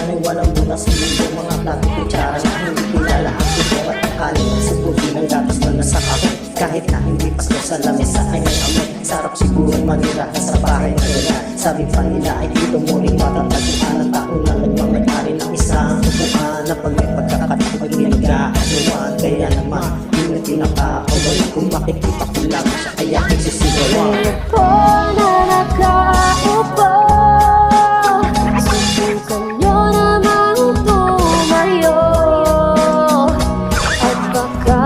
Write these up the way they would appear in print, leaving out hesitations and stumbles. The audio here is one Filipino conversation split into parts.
Walang mula sa mundo, mga plato kutsara na hindi kilala ang tubong at ang kanin ng sibuti ng gatas na nasa kahon. Kahit na hindi pasto sa lamesa ay may amoy. Sarap siguro manirahan sa bahay na nila. Sabi pa nila ay dito muling matataguan ang tao na nagmamayari ng isang upuan na pag may pagkakataon pag nilagaanuan. Kaya naman yun ang pinaka-awal kung makikita ko lang siya kaya nagsisigawan. Po na nakaupo, subukan nyo namang tumayo at baka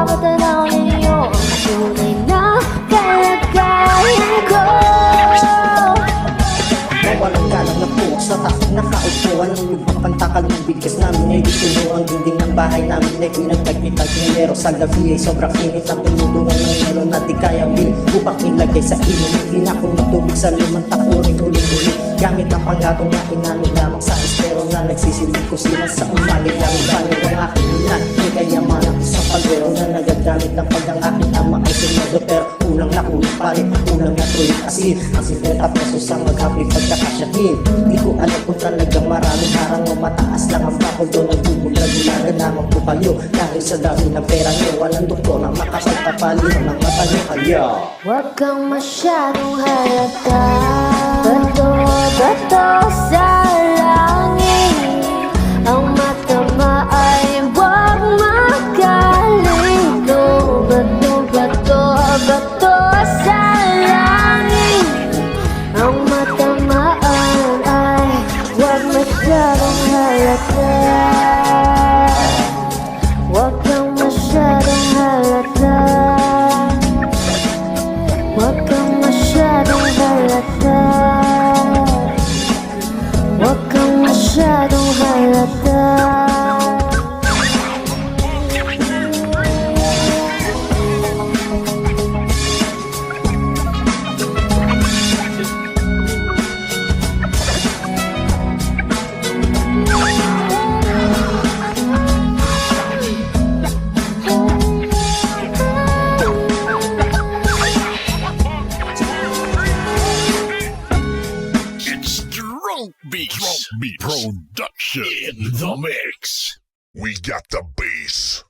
matanaw ninyo ang tunay na kalagayan ko. Walang galang na po sa taas nakaupuan. Ang lubang pantakal ng bigas namin ay ditulo. Ang dinding ng bahay namin ay pinagtagmitag nilero. Sa gabi ay sobrang init ang pinudungan ng meron na di kaya bil upang ilagay sa ilong. Pinakong ng tubig sa limang takuring ulit-ulit gamit ang panggatong na inano lamang sa estero na nagsisilip ko sila sa umalig lang balik ang aking ilan. May kayamanan sa pagwero na nagagamit ng pag ang aking ama ay sinado. Pero ulang na ulit pa rin, ulang na tuloy asin. Ang 50 pesos ang maghabi pagkakasyahin. Di ko alam kung talagang maraming harang o mataas lang ang bakol doon. Nagbubulag-bulagan naman po kayo dahil sa dami ng pera nyo. Walang doktor na makapagpapalino ng mata nyo kaya Huwag kang masyadong halata. Bato sa langit. Ang matama ay huwag makaligo. Bato sa langit. Ang matamaan ay huwag masyadong halata. Huwag kang masyadong halata. Huwag kang masyadong halata. Huwag kang masyadong halata. Beats Production in the mix. We got the bass.